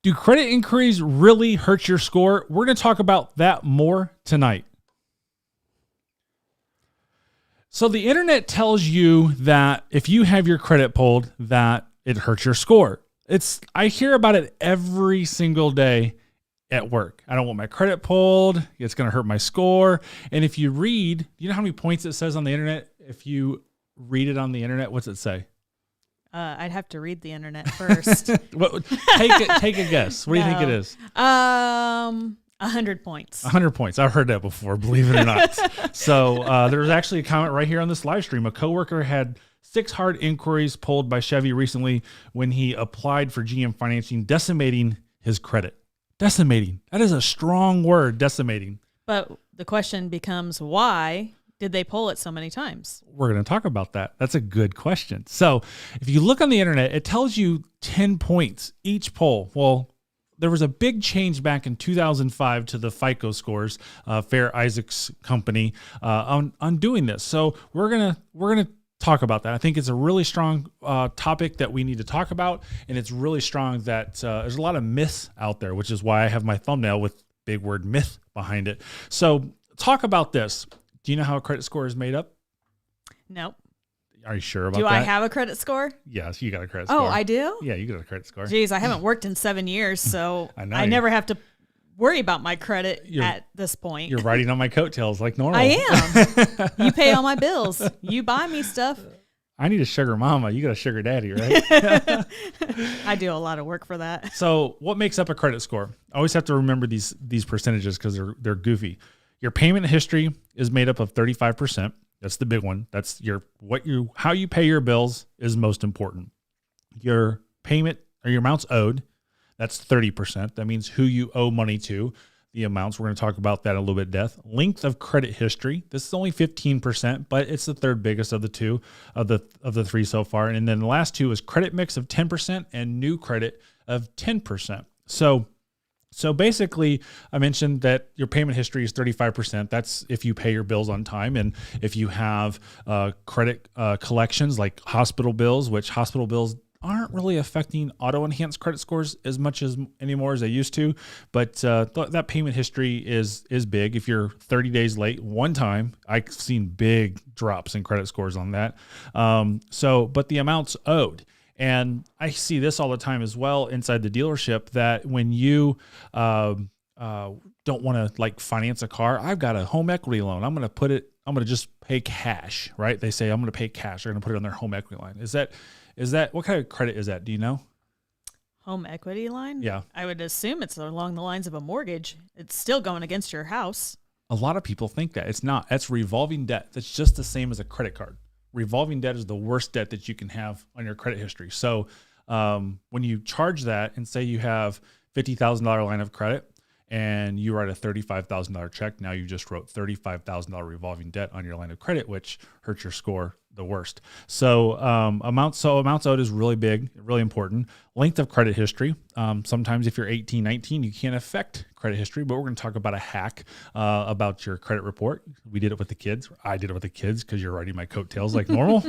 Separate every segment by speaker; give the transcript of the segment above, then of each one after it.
Speaker 1: Do credit inquiries really hurt your score? We're going to talk about that more tonight. So the internet tells you that if you have your credit pulled, that it hurts your score. I hear about it every single day at work. I don't want my credit pulled. It's going to hurt my score. And if you read, you know how many points it says on the internet? If you read it on the internet, what's it say?
Speaker 2: I'd have to read the internet first.
Speaker 1: Take a guess. What do you think it is?
Speaker 2: 100 points.
Speaker 1: 100 points. I've heard that before, believe it or not. So there was actually a comment right here on this live stream. A coworker had 6 hard inquiries pulled by Chevy recently when he applied for GM financing, decimating his credit. Decimating. That is a strong word, decimating.
Speaker 2: But the question becomes, why did they pull it so many times?
Speaker 1: We're going to talk about that. That's a good question. So if you look on the internet, it tells you 10 points each pull. Well, there was a big change back in 2005 to the FICO scores, Fair Isaac's company, on doing this. So we're gonna talk about that. I think it's a really strong topic that we need to talk about, and it's really strong that there's a lot of myths out there, which is why I have my thumbnail with big word myth behind it. So talk about this. Do you know how a credit score is made up?
Speaker 2: Nope.
Speaker 1: Are you sure about that?
Speaker 2: Do I have a credit score?
Speaker 1: Yes, you got a credit score.
Speaker 2: Oh, I do?
Speaker 1: Yeah, you got a credit score.
Speaker 2: Geez, I haven't worked in 7 years, so
Speaker 1: I
Speaker 2: never have to worry about my credit at this point.
Speaker 1: You're riding on my coattails like normal.
Speaker 2: I am. You pay all my bills. You buy me stuff.
Speaker 1: I need a sugar mama. You got a sugar daddy, right?
Speaker 2: I do a lot of work for that.
Speaker 1: So what makes up a credit score? I always have to remember these percentages because they're goofy. Your payment history is made up of 35%. That's the big one. That's how you pay your bills is most important. Your payment or your amounts owed, that's 30%. That means who you owe money to, the amounts. We're going to talk about that a little bit in depth. Length of credit history. This is only 15%, but it's the third biggest of the two of the three so far. And then the last two is credit mix of 10% and new credit of 10%. So basically, I mentioned that your payment history is 35%. That's if you pay your bills on time. And if you have credit collections like hospital bills, which hospital bills aren't really affecting auto-enhanced credit scores as much as anymore as they used to. But that payment history is big. If you're 30 days late one time, I've seen big drops in credit scores on that. But the amounts owed. And I see this all the time as well inside the dealership, that when you don't want to finance a car, I've got a home equity loan. I'm going to just pay cash, right? They say I'm going to pay cash. They're going to put it on their home equity line. Is that what kind of credit is that? Do you know?
Speaker 2: Home equity line?
Speaker 1: Yeah.
Speaker 2: I would assume it's along the lines of a mortgage. It's still going against your house.
Speaker 1: A lot of people think that. It's not. That's revolving debt. That's just the same as a credit card. Revolving debt is the worst debt that you can have on your credit history. So when you charge that and say you have $50,000 line of credit and you write a $35,000 check, now you just wrote $35,000 revolving debt on your line of credit, which hurts your score the worst. So amounts owed is really big, really important. Length of credit history. Sometimes if you're 18, 19, you can't affect credit history, but we're going to talk about a hack about your credit report. We did it with the kids. I did it with the kids because you're riding my coattails like normal.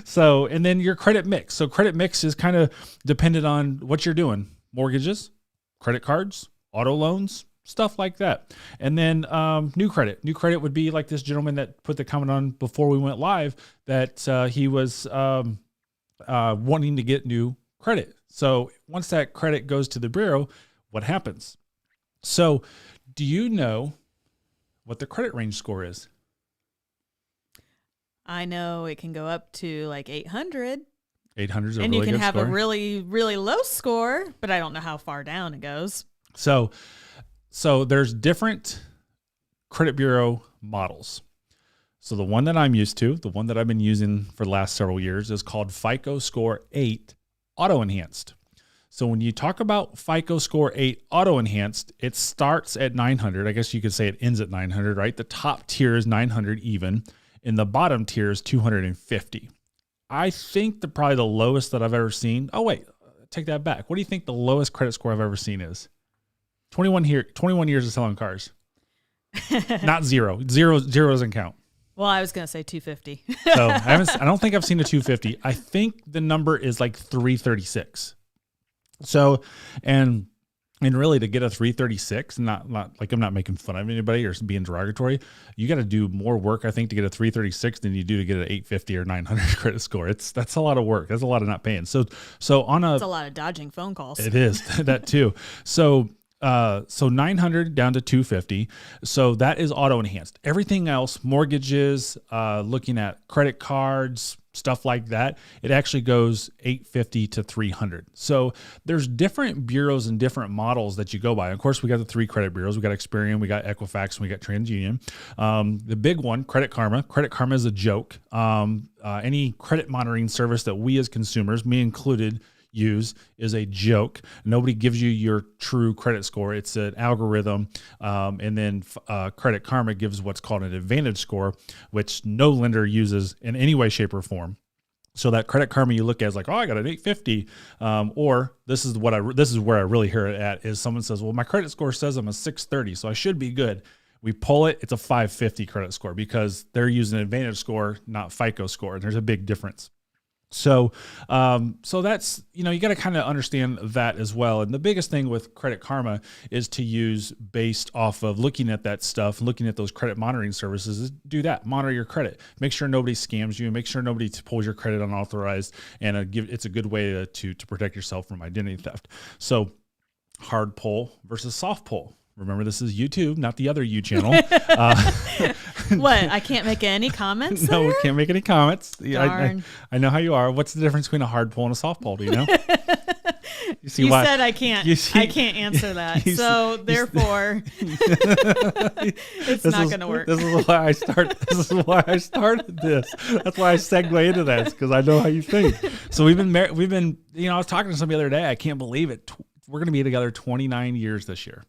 Speaker 1: So, and then your credit mix. So credit mix is kind of dependent on what you're doing. Mortgages, credit cards, auto loans, stuff like that. And then new credit. New credit would be like this gentleman that put the comment on before we went live that he was wanting to get new credit. So once that credit goes to the bureau, what happens? So do you know what the credit range score is?
Speaker 2: I know it can go up to 800.
Speaker 1: 800 is a really good score.
Speaker 2: And you can have a really, really low score, but I don't know how far down it goes.
Speaker 1: So there's different credit bureau models. So the one that I'm used to, the one that I've been using for the last several years, is called FICO Score 8 Auto Enhanced. So when you talk about FICO Score 8 Auto Enhanced, it starts at 900. I guess you could say it ends at 900, right? The top tier is 900 even, and the bottom tier is 250. I think probably the lowest that I've ever seen. Oh, wait, take that back. What do you think the lowest credit score I've ever seen is? 21 years of selling cars. Not zero. Zero doesn't count.
Speaker 2: Well, I was going to say 250.
Speaker 1: So I don't think I've seen a 250. I think the number is 336. So, and really to get a 336, not like I'm not making fun of anybody or being derogatory, you got to do more work, I think, to get a 336 than you do to get an 850 or 900 credit score. That's a lot of work. That's a lot of not paying. So on
Speaker 2: It's a lot of dodging phone calls.
Speaker 1: it is that too. So 900 down to 250. So that is auto enhanced. Everything else, mortgages, looking at credit cards, stuff like that, it actually goes 850 to 300. So there's different bureaus and different models that you go by. Of course, we got the 3 credit bureaus. We got Experian, we got Equifax, and we got TransUnion. The big one, Credit Karma. Credit Karma is a joke. Any credit monitoring service that we as consumers, me included, use is a joke. Nobody gives you your true credit score. It's an algorithm. And then Credit Karma gives what's called an advantage score, which no lender uses in any way, shape, or form. So that Credit Karma you look at is like, oh, I got an 850. Or this is where I really hear it at is someone says, well, my credit score says I'm a 630, so I should be good. We pull it, it's a 550 credit score because they're using an advantage score, not FICO score. And there's a big difference. So that's, you got to kind of understand that as well. And the biggest thing with Credit Karma is to use based off of looking at that stuff, looking at those credit monitoring services, is do that, monitor your credit, make sure nobody scams you, make sure nobody pulls your credit unauthorized, and it's a good way to protect yourself from identity theft. So hard pull versus soft pull. Remember, this is YouTube, not the other U channel.
Speaker 2: What? I can't make any comments?
Speaker 1: No,
Speaker 2: there?
Speaker 1: we can't make any comments.
Speaker 2: Darn.
Speaker 1: I know how you are. What's the difference between a hard pull and a soft pull? Do you know?
Speaker 2: You said I can't. I can't answer that. So therefore, it's not going to work.
Speaker 1: This is why I started this. That's why I segue into that, because I know how you think. So we've been. I was talking to somebody the other day. I can't believe it. We're going to be together 29 years this year.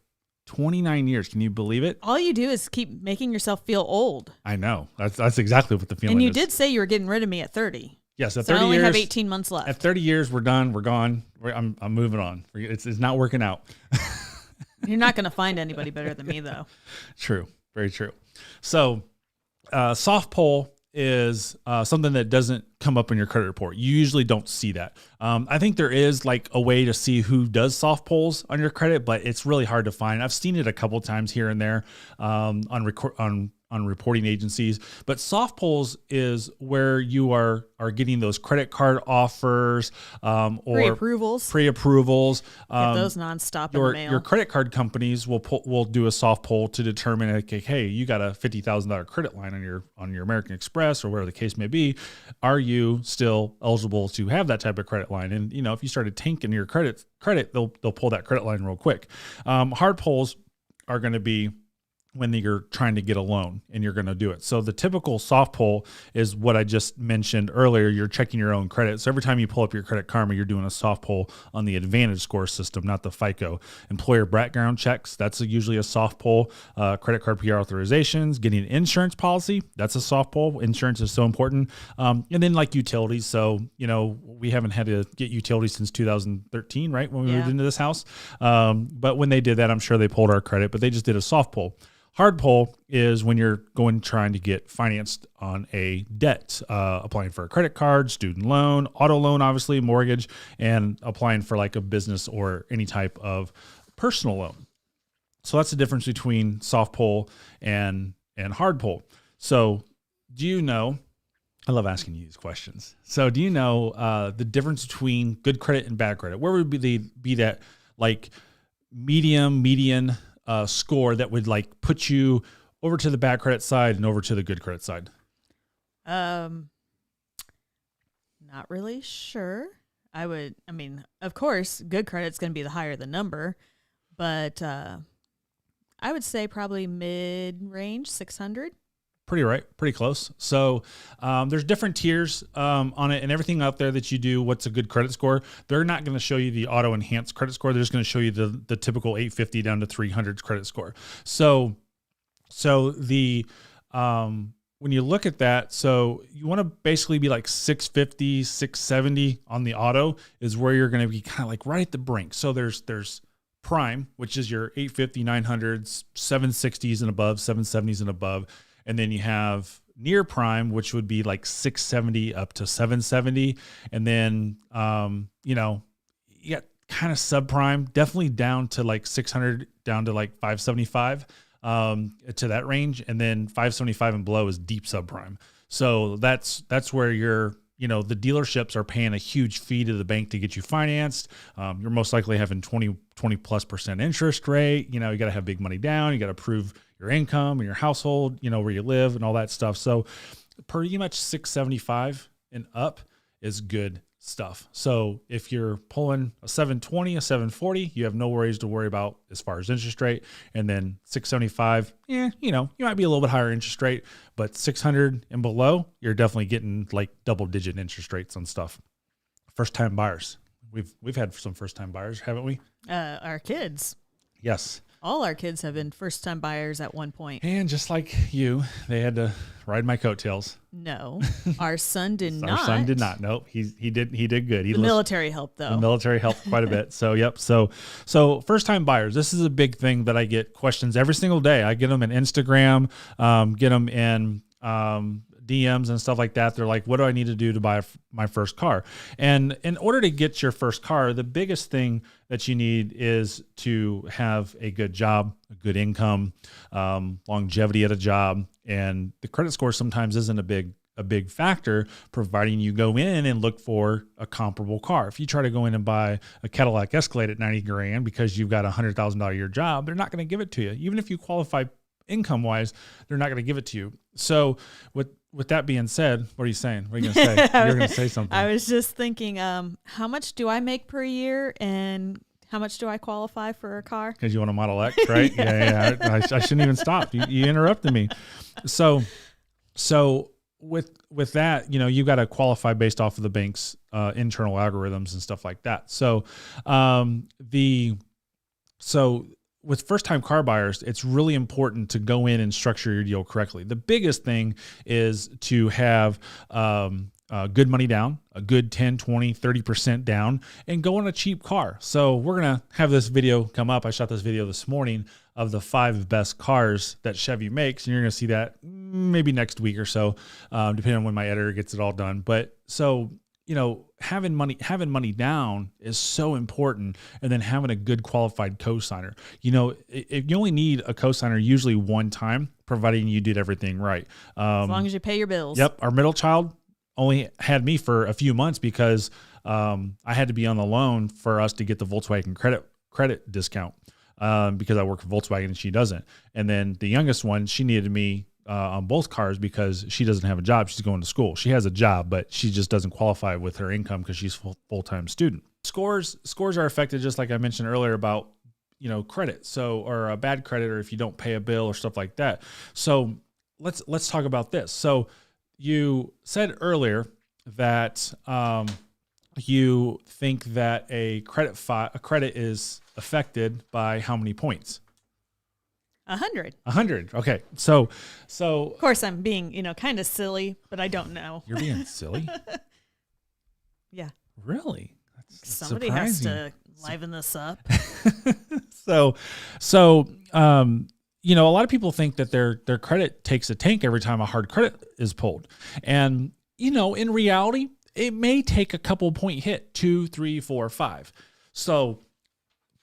Speaker 1: 29 years. Can you believe it?
Speaker 2: All you do is keep making yourself feel old.
Speaker 1: I know. That's exactly what the feeling is.
Speaker 2: And you did say you were getting rid of me at 30.
Speaker 1: Yes, at
Speaker 2: so
Speaker 1: 30 years.
Speaker 2: I only have 18 months left.
Speaker 1: At 30 years, we're done. We're gone. I'm moving on. It's not working out.
Speaker 2: You're not going to find anybody better than me, though.
Speaker 1: True. Very true. So soft pull is something that doesn't come up in your credit report. You usually don't see that. I think there is like a way to see who does soft pulls on your credit, but it's really hard to find. I've seen it a couple times here and there on reporting agencies, but soft pulls is where you are getting those credit card offers or pre-approvals.
Speaker 2: Get those nonstop in the mail.
Speaker 1: Your credit card companies will do a soft pull to determine, okay, hey, you got a $50,000 credit line on your American Express or whatever the case may be. Are you still eligible to have that type of credit line? And if you started tanking your credit, they'll pull that credit line real quick. Hard pulls are going to be when you're trying to get a loan and you're going to do it. So the typical soft pull is what I just mentioned earlier. You're checking your own credit. So every time you pull up your Credit Karma, you're doing a soft pull on the advantage score system, not the FICO. Employer background checks, that's usually a soft pull. Credit card PR authorizations, getting an insurance policy, that's a soft pull. Insurance is so important. And then like utilities. So, we haven't had to get utilities since 2013, right? When we moved into this house. But when they did that, I'm sure they pulled our credit, but they just did a soft pull. Hard pull is when you're trying to get financed on a debt, applying for a credit card, student loan, auto loan, obviously, mortgage, and applying for like a business or any type of personal loan. So that's the difference between soft pull and hard pull. So do you know, I love asking you these questions. So do you know the difference between good credit and bad credit? Where would be that like median score that would like put you over to the bad credit side and over to the good credit side?
Speaker 2: Not really sure. Of course, good credit's going to be the higher the number, but I would say probably mid-range, 600.
Speaker 1: Pretty close. So there's different tiers on it, and everything out there that you do, what's a good credit score, they're not going to show you the auto enhanced credit score. They're just going to show you the typical 850 down to 300 credit score. So the when you look at that, so you want to basically be like 650, 670 on the auto is where you're going to be kind of like right at the brink. So there's prime, which is your 850, 900s, 760s and above, 770s and above. And then you have near prime, which would be like 670 up to 770. And then, you got kind of subprime, definitely down to like 600, down to like 575 to that range. And then 575 and below is deep subprime. So that's where the dealerships are paying a huge fee to the bank to get you financed. You're most likely having 20+% interest rate. You got to have big money down. You got to prove your income and your household, where you live and all that stuff. So pretty much 675 and up is good stuff. So if you're pulling a 720, a 740, you have no worries to worry about as far as interest rate. And then 675, you might be a little bit higher interest rate, but 600 and below, you're definitely getting like double-digit interest rates on stuff. First-time buyers. We've had some first-time buyers, haven't we?
Speaker 2: Our kids.
Speaker 1: Yes.
Speaker 2: All our kids have been first-time buyers at one point.
Speaker 1: And just like you, they had to ride my coattails.
Speaker 2: No, our son did not.
Speaker 1: Our son did not. Nope. He did good.
Speaker 2: The military helped though.
Speaker 1: The military helped quite a bit. So, yep. So first-time buyers, this is a big thing that I get questions every single day. I get them in Instagram, get them in DMs and stuff like that. They're like, what do I need to do to buy my first car? And in order to get your first car, the biggest thing that you need is to have a good job, a good income, longevity at a job. And the credit score sometimes isn't a big factor, providing you go in and look for a comparable car. If you try to go in and buy a Cadillac Escalade at $90,000 because you've got a $100,000 a year job, they're not going to give it to you. Even if you qualify income wise, they're not going to give it to you. So with that being said, what are you saying? What are you going to say? You're going to say something.
Speaker 2: I was just thinking, how much do I make per year and how much do I qualify for a car?
Speaker 1: Because you want a Model X, right? Yeah. I shouldn't even stop. You interrupted me. So with that, you've got to qualify based off of the bank's internal algorithms and stuff like that. So with first-time car buyers, it's really important to go in and structure your deal correctly. The biggest thing is to have good money down, a good 10, 20, 30% down, and go on a cheap car. So we're going to have this video come up. I shot this video this morning of the 5 best cars that Chevy makes, and you're going to see that maybe next week or so, depending on when my editor gets it all done. But so having money down is so important, and then having a good qualified cosigner. If you only need a cosigner usually one time, providing you did everything right.
Speaker 2: As long as you pay your bills.
Speaker 1: Yep. Our middle child only had me for a few months because I had to be on the loan for us to get the Volkswagen credit discount because I work for Volkswagen and she doesn't. And then the youngest one, she needed me on both cars because she doesn't have a job. She's going to school. She has a job, but she just doesn't qualify with her income because she's full-time student. Scores are affected, just like I mentioned earlier about, credit. So, or a bad credit, or if you don't pay a bill or stuff like that. So let's talk about this. So you said earlier that you think that a credit is affected by how many points?
Speaker 2: 100.
Speaker 1: 100. Okay. So
Speaker 2: of course I'm being, kind of silly, but I don't know.
Speaker 1: You're being silly?
Speaker 2: Yeah.
Speaker 1: Really? That's
Speaker 2: Somebody
Speaker 1: surprising.
Speaker 2: has to liven this up.
Speaker 1: A lot of people think that their credit takes a tank every time a hard credit is pulled. And, in reality, it may take a couple point hit, 2, 3, 4, 5. So,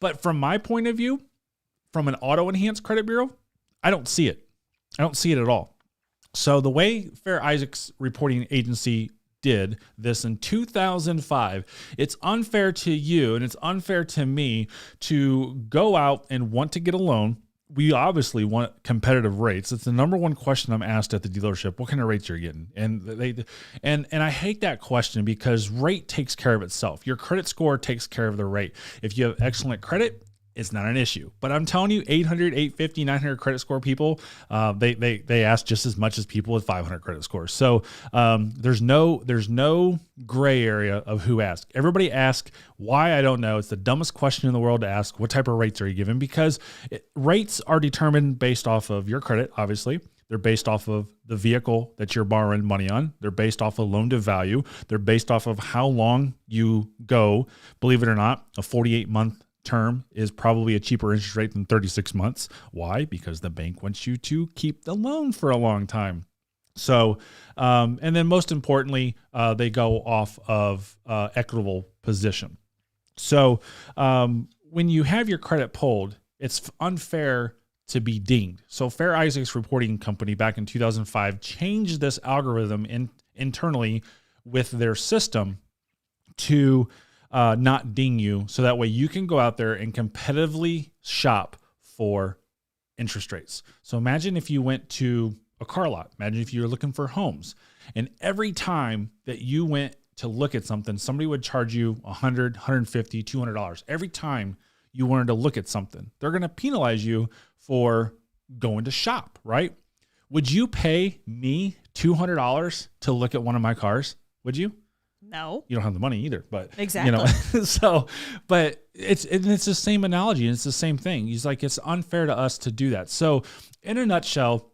Speaker 1: but from my point of view, from an auto-enhanced credit bureau, I don't see it. I don't see it at all. So the way Fair Isaac's reporting agency did this in 2005, it's unfair to you and it's unfair to me to go out and want to get a loan. We obviously want competitive rates. It's the number one question I'm asked at the dealership. What kind of rates you're getting? And I hate that question because rate takes care of itself. Your credit score takes care of the rate. If you have excellent credit, it's not an issue. But I'm telling you, 800, 850, 900 credit score people, they ask just as much as people with 500 credit scores. So there's no gray area of who asks. Everybody asks why, I don't know. It's the dumbest question in the world to ask. What type of rates are you given? Because rates are determined based off of your credit, obviously. They're based off of the vehicle that you're borrowing money on. They're based off of loan to value. They're based off of how long you go. Believe it or not, a 48-month term is probably a cheaper interest rate than 36 months. Why? Because the bank wants you to keep the loan for a long time. So, and then most importantly, they go off of equitable position. So when you have your credit pulled, it's unfair to be dinged. So Fair Isaac's reporting company back in 2005 changed this algorithm internally with their system to not ding you. So that way you can go out there and competitively shop for interest rates. So imagine if you went to a car lot. Imagine if you were looking for homes, and every time that you went to look at something, somebody would charge you $100, $150, $200. Every time you wanted to look at something, they're going to penalize you for going to shop, right? Would you pay me $200 to look at one of my cars? Would you?
Speaker 2: No.
Speaker 1: You don't have the money either, but
Speaker 2: exactly.
Speaker 1: But it's the same analogy, and it's the same thing. He's like, it's unfair to us to do that. So in a nutshell,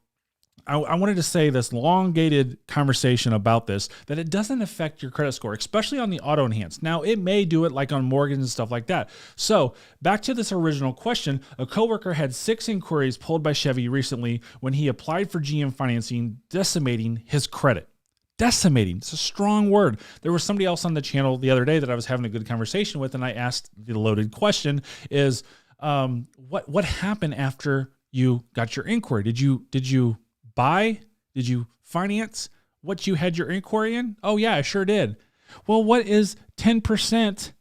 Speaker 1: I wanted to say this elongated conversation about this, that it doesn't affect your credit score, especially on the auto enhance. Now, it may do it like on mortgage and stuff like that. So back to this original question, a coworker had 6 inquiries pulled by Chevy recently when he applied for GM financing, decimating his credit. Decimating. It's a strong word. There was somebody else on the channel the other day that I was having a good conversation with, and I asked the loaded question is, what happened after you got your inquiry? Did you buy? Did you finance what you had your inquiry in? Oh yeah, I sure did. Well, what is 10%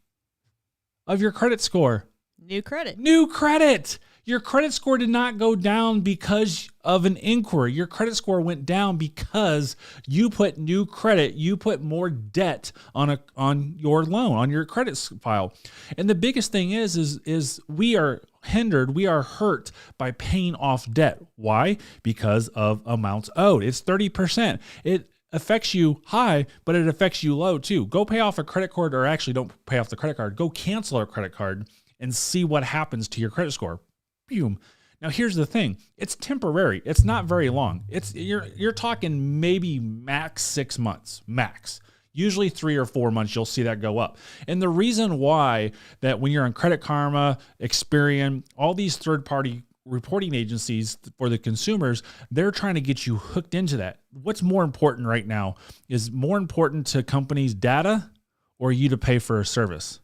Speaker 1: of your credit score?
Speaker 2: New credit.
Speaker 1: New credit. Your credit score did not go down because of an inquiry. Your credit score went down because you put new credit, you put more debt on your loan, on your credit file. And the biggest thing is we are hindered, we are hurt by paying off debt. Why? Because of amounts owed. It's 30%. It affects you high, but it affects you low too. Go pay off a credit card, or actually don't pay off the credit card. Go cancel a credit card and see what happens to your credit score. Boom. Now here's the thing. It's temporary. It's not very long. You're talking maybe max 6 months, max. Usually 3 or 4 months, you'll see that go up. And the reason why that when you're on Credit Karma, Experian, all these third-party reporting agencies for the consumers, they're trying to get you hooked into that. What's more important right now? Is more important to companies' data or you to pay for a service?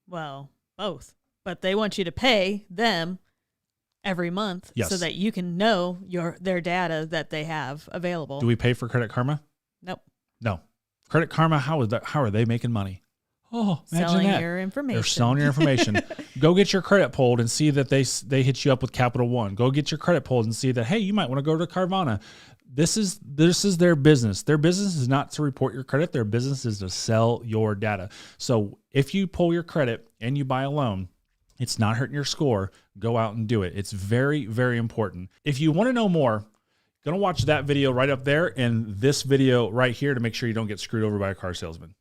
Speaker 2: Well, both. But they want you to pay them every month so that you can know their data that they have available.
Speaker 1: Do we pay for Credit Karma?
Speaker 2: Nope.
Speaker 1: No. Credit Karma, how are they making money? Oh, imagine
Speaker 2: selling
Speaker 1: that.
Speaker 2: Your information.
Speaker 1: They're selling your information. Go get your credit pulled and see that they hit you up with Capital One. Go get your credit pulled and see that, hey, you might want to go to Carvana. This is their business. Their business is not to report your credit. Their business is to sell your data. So if you pull your credit and you buy a loan, it's not hurting your score. Go out and do it. It's very, very important. If you want to know more, going to watch that video right up there and this video right here to make sure you don't get screwed over by a car salesman.